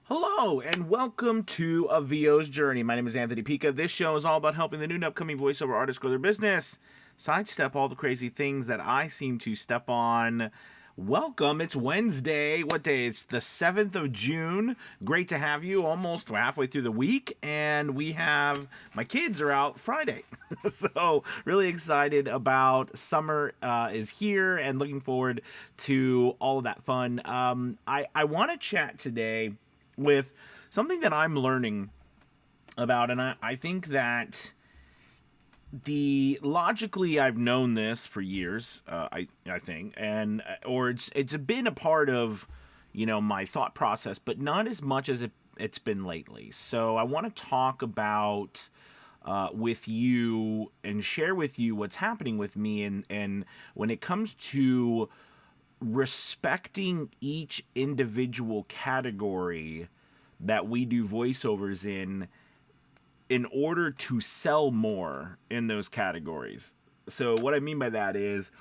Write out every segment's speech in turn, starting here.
Hello and welcome to A VO's Journey. My name is Anthony Pica. This show is all about helping the new and upcoming voiceover artists grow their business, sidestep all the crazy things that I seem to step on. Welcome. It's Wednesday. What day? It's the 7th of June. Great to have you. Almost we're halfway through the week, and we have my kids are out Friday. So really excited about summer is here and looking forward to all of that fun. I want to chat today with something that I'm learning about, and I think that the logically I've known this for years. I think, and or it's been a part of my thought process, but not as much as it's been lately. So I want to talk about with you and share with you what's happening with me, and when it comes to respecting each individual category that we do voiceovers in order to sell more in those categories. So what I mean by that is,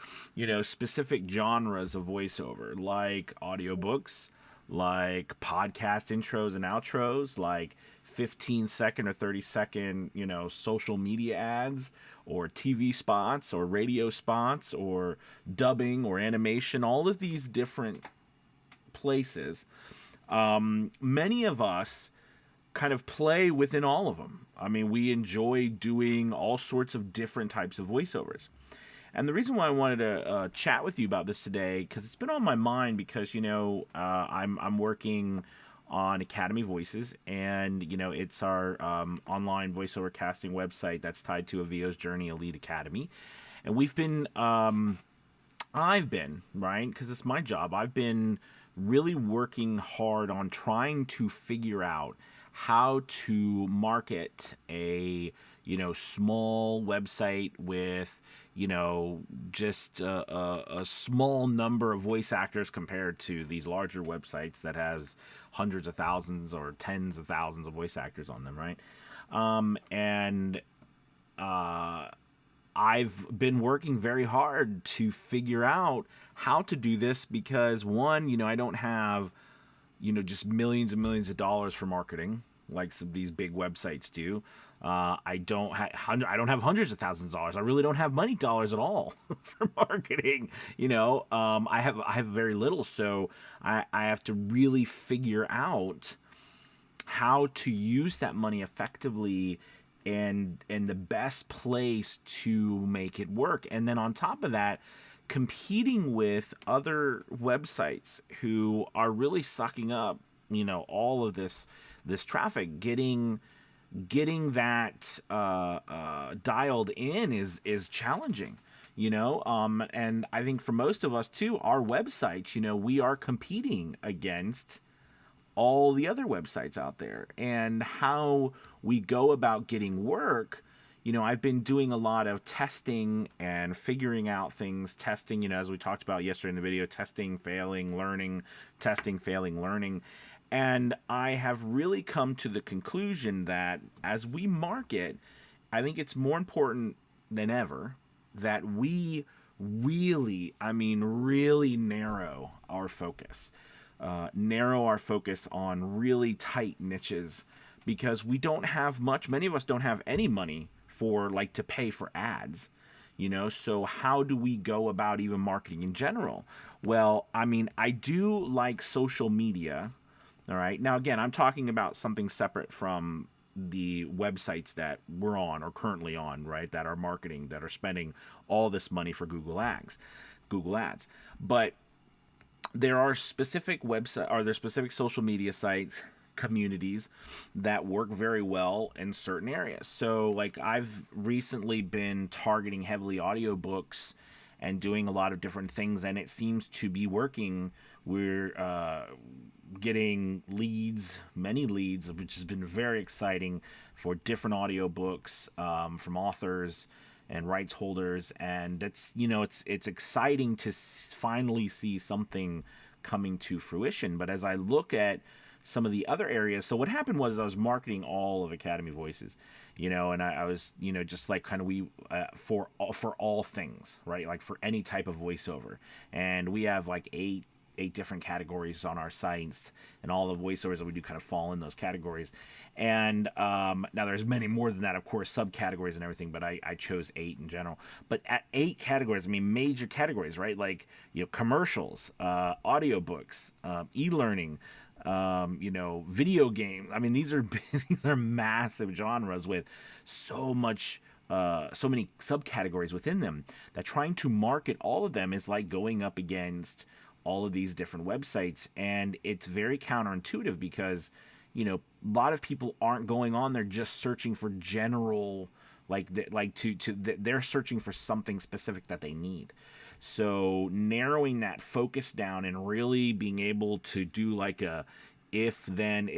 specific genres of voiceover, like audiobooks, like podcast intros and outros, like 15-second or 30-second, social media ads or TV spots or radio spots or dubbing or animation, all of these different places. Many of us kind of play within all of them. I mean, we enjoy doing all sorts of different types of voiceovers. And the reason why I wanted to chat with you about this today, because it's been on my mind, because I'm working on Academy Voices, and it's our online voiceover casting website that's tied to A VO's Journey Elite Academy, and I've been right, because it's my job. I've been really working hard on trying to figure out how to market a small website with just a small number of voice actors compared to these larger websites that has hundreds of thousands or tens of thousands of voice actors on them, right? And I've been working very hard to figure out how to do this, because one, I don't have just millions and millions of dollars for marketing like some of these big websites do. I don't have hundreds of thousands of dollars. I really don't have money dollars at all for marketing. I have very little, so I have to really figure out how to use that money effectively and the best place to make it work. And then on top of that, competing with other websites who are really sucking up, all of this traffic, getting that dialed in is challenging. And I think for most of us too, our websites, we are competing against all the other websites out there, and how we go about getting work. I've been doing a lot of testing and figuring out things, testing, as we talked about yesterday in the video, testing, failing, learning, testing, failing, learning. And I have really come to the conclusion that as we market, I think it's more important than ever that we really, really narrow our focus. On really tight niches, because we don't have much. Many of us don't have any money to pay for ads. So how do we go about even marketing in general? Well, I do like social media. All right. Now, again, I'm talking about something separate from the websites that we're on or currently on, right? That are marketing, that are spending all this money for Google Ads. But there are specific specific social media sites, communities that work very well in certain areas. So I've recently been targeting heavily audiobooks and doing a lot of different things, and it seems to be working. We're getting many leads, which has been very exciting for different audiobooks from authors and rights holders, and it's exciting to finally see something coming to fruition. But as I look at some of the other areas, so what happened was I was marketing all of Academy Voices, and I was just for all things, right? Like for any type of voiceover, and we have 8 8 different categories on our sites, and all of voiceovers that we do kind of fall in those categories. And now there's many more than that, of course, subcategories and everything, but I chose 8 in general. But at 8 categories, I mean major categories, right? Like, commercials, audiobooks, e-learning, video game. I mean, these are these are massive genres with so many subcategories within them, that trying to market all of them is like going up against all of these different websites. And it's very counterintuitive because, a lot of people aren't going on there just searching for general, they're searching for something specific that they need. So narrowing that focus down and really being able to do like a if then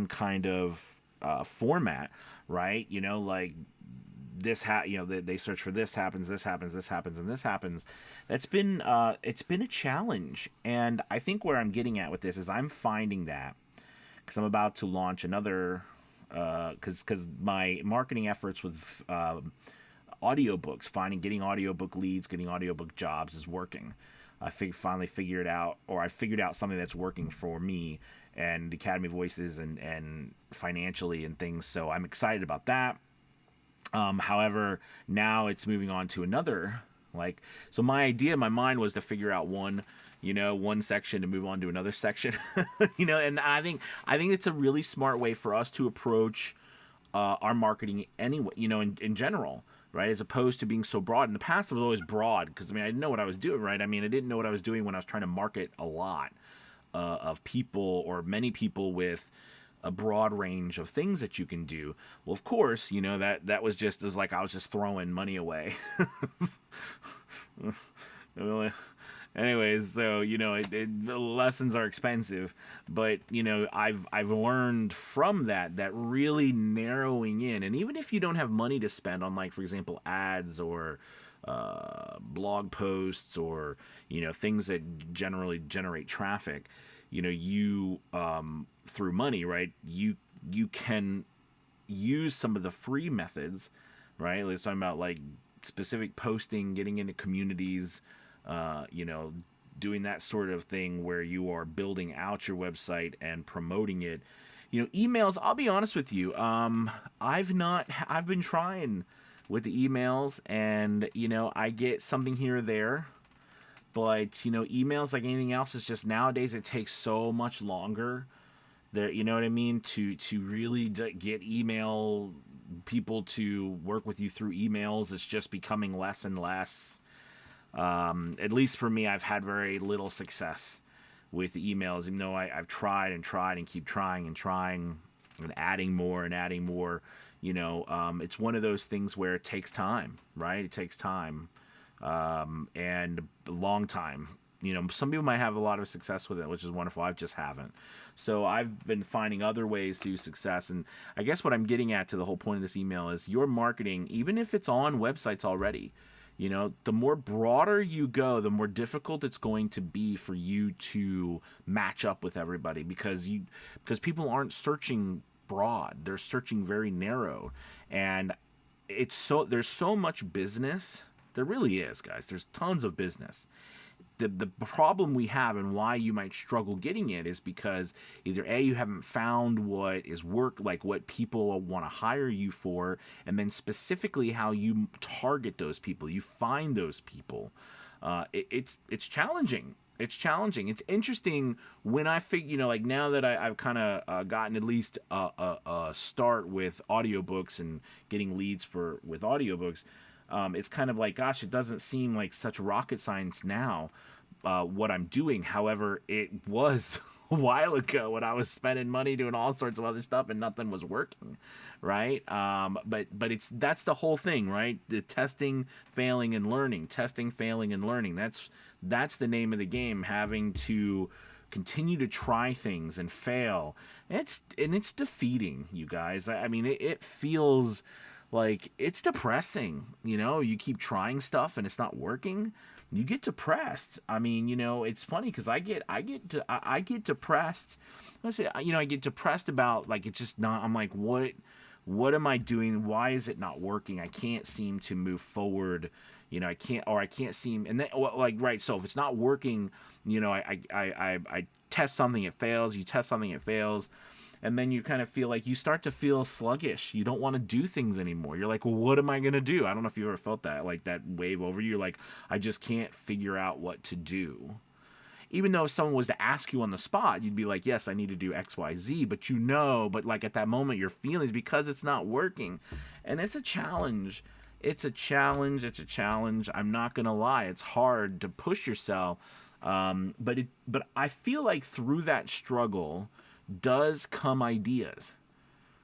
kind of format, right? Like this they search for this happens, and this happens. It's been a challenge. And I think where I'm getting at with this is I'm finding that because I'm about to launch another, because my marketing efforts with audiobooks, getting audiobook leads, getting audiobook jobs is working. I finally figured out something that's working for me and Academy Voices and financially and things. So I'm excited about that. However, now it's moving on to another. So my idea in my mind was to figure out one section to move on to another section, and I think it's a really smart way for us to approach our marketing anyway, in general, right? As opposed to being so broad. In the past, it was always broad because, I didn't know what I was doing, right? I didn't know what I was doing when I was trying to market a lot of people or many people with a broad range of things that you can do. Well, of course, that was just as like I was just throwing money away. Anyways, so the lessons are expensive, but I've learned from that really narrowing in, and even if you don't have money to spend on, like, for example, ads or blog posts or things that generally generate traffic, you through money, right? You can use some of the free methods, right? Let's talk about like specific posting, getting into communities, doing that sort of thing where you are building out your website and promoting it. Emails, I'll be honest with you. I've been trying with the emails, and, I get something here or there, but, emails, like anything else, is just nowadays it takes so much longer there, you know what I mean, to really get email people to work with you through emails. It's just becoming less and less. At least for me, I've had very little success with emails, even though I've tried and keep trying and adding more. It's one of those things where it takes time, right? It takes time, and a long time. Some people might have a lot of success with it, which is wonderful. I just haven't. So I've been finding other ways to success. And I guess what I'm getting at to the whole point of this email is your marketing, even if it's on websites already, the more broader you go, the more difficult it's going to be for you to match up with everybody because people aren't searching broad. They're searching very narrow. And there's so much business. There really is, guys. There's tons of business. The problem we have and why you might struggle getting it is because either A, you haven't found what people want to hire you for, and then specifically how you target those people, you find those people. It's challenging. It's challenging. It's interesting when I figure, now that I've kind of gotten at least a start with audiobooks and getting leads with audiobooks. It's kind of like, gosh, it doesn't seem like such rocket science now, what I'm doing. However, it was a while ago when I was spending money doing all sorts of other stuff and nothing was working, right? But that's the whole thing, right? The testing, failing, and learning. Testing, failing, and learning. That's the name of the game. Having to continue to try things and fail. It's defeating, you guys. It feels like it's depressing. You keep trying stuff and it's not working. You get depressed. It's funny because I get depressed. I get depressed about, like, it's just not. I'm like, what am I doing? Why is it not working? I can't seem to move forward, I can't seem, and then, well, like, right. So if it's not working, I test something, it fails. You test something, it fails. And then you kind of feel like you start to feel sluggish. You don't want to do things anymore. You're like, well, what am I going to do? I don't know if you ever felt that, like that wave over you. You're like, I just can't figure out what to do. Even though if someone was to ask you on the spot, you'd be like, yes, I need to do X, Y, Z. But like at that moment, your feelings, because it's not working. And it's a challenge. It's a challenge. It's a challenge. I'm not going to lie. It's hard to push yourself. But I feel like through that struggle does come ideas,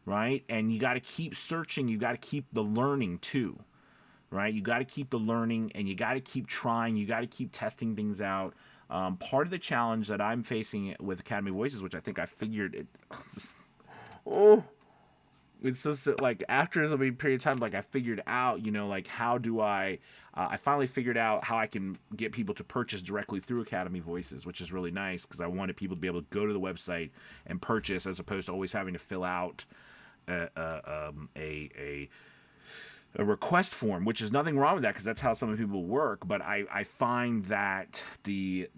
right? And you got to keep searching. You got to keep the learning too, right? You got to keep the learning, and you got to keep trying. You got to keep testing things out. Part of the challenge that I'm facing with Academy Voices, which I think I figured it. It's just like after a period of time, like I figured out, like how do I finally figured out how I can get people to purchase directly through Academy Voices, which is really nice because I wanted people to be able to go to the website and purchase as opposed to always having to fill out a request form, which is nothing wrong with that because that's how some people work. But I find that the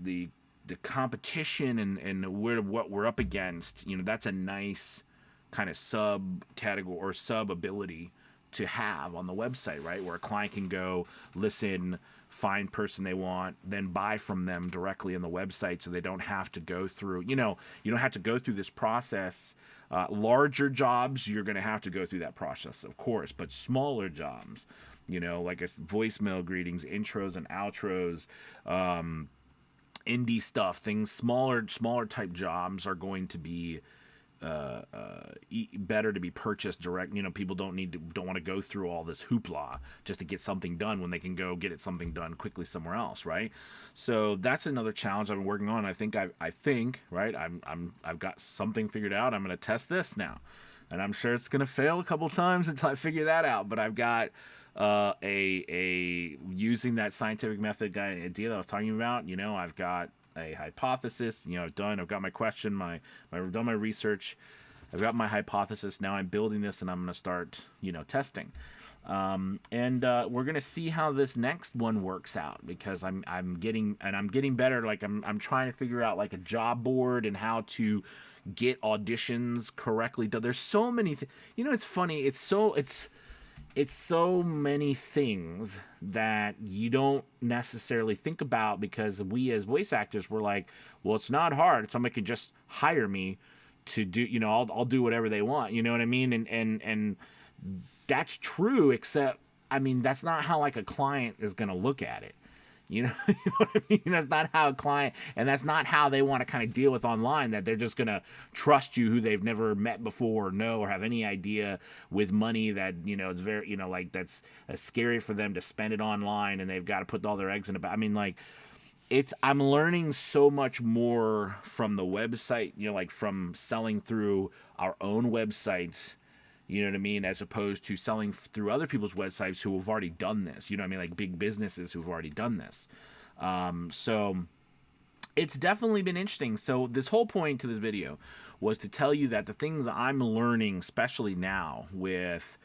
competition and what we're up against, that's a nice kind of sub category or sub ability to have on the website, right? Where a client can go listen, find person they want, then buy from them directly on the website, so they don't have to go through, you don't have to go through this process. Larger jobs, you're going to have to go through that process, of course, but smaller jobs, like voicemail greetings, intros and outros, indie stuff, things, smaller type jobs are going to be better to be purchased direct. People don't want to go through all this hoopla just to get something done when they can go get something done quickly somewhere else, right? So that's another challenge I've been working on. I think right, I've got something figured out. I'm going to test this now, and I'm sure it's going to fail a couple times until I figure that out. But I've got a using that scientific method idea that I was talking about. I've got a hypothesis, I've got my question, I've done my research, I've got my hypothesis. Now I'm building this, and I'm going to start, testing. And we're going to see how this next one works out, because I'm getting better. Like I'm trying to figure out like a job board and how to get auditions correctly done. There's so many it's funny. It's so many things that you don't necessarily think about, because we as voice actors, we're like, well, it's not hard. Somebody could just hire me to do, I'll do whatever they want. You know what I mean? And that's true, except, that's not how like a client is going to look at it. You know what I mean? That's not how a client, and that's not how they want to kind of deal with online, that they're just going to trust you who they've never met before or know or have any idea with money that, it's very, like that's scary for them to spend it online, and they've got to put all their eggs in a I'm learning so much more from the website, like from selling through our own websites, you know what I mean, as opposed to selling through other people's websites who have already done this, like big businesses who've already done this. So it's definitely been interesting. So this whole point to this video was to tell you that the things I'm learning, especially now with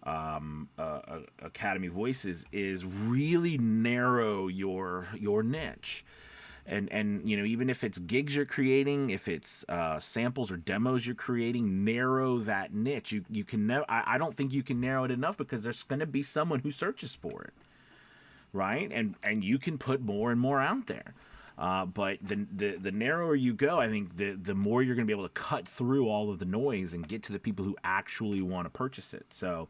Academy Voices, is really narrow your niche. And even if it's gigs you're creating, if it's samples or demos you're creating, narrow that niche. You can I don't think you can narrow it enough, because there's going to be someone who searches for it, right? And you can put more and more out there. But the narrower you go, I think the more you're going to be able to cut through all of the noise and get to the people who actually want to purchase it. So,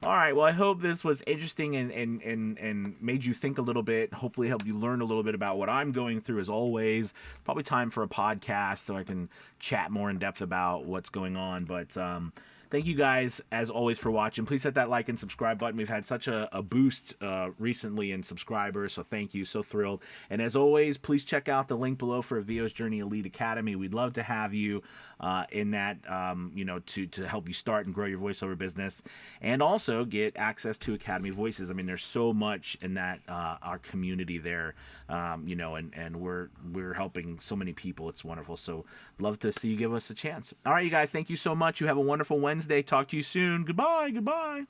all right, well, I hope this was interesting and made you think a little bit, hopefully helped you learn a little bit about what I'm going through. As always, probably time for a podcast so I can chat more in depth about what's going on. But thank you guys, as always, for watching. Please hit that like and subscribe button. We've had such a boost recently in subscribers, so thank you. So thrilled. And as always, please check out the link below for VO's Journey Elite Academy. We'd love to have you in that, to help you start and grow your voiceover business, and also get access to Academy Voices. There's so much in that our community there, and we're helping so many people. It's wonderful. So love to see you give us a chance. All right, you guys, thank you so much. You have a wonderful Wednesday. Talk to you soon. Goodbye.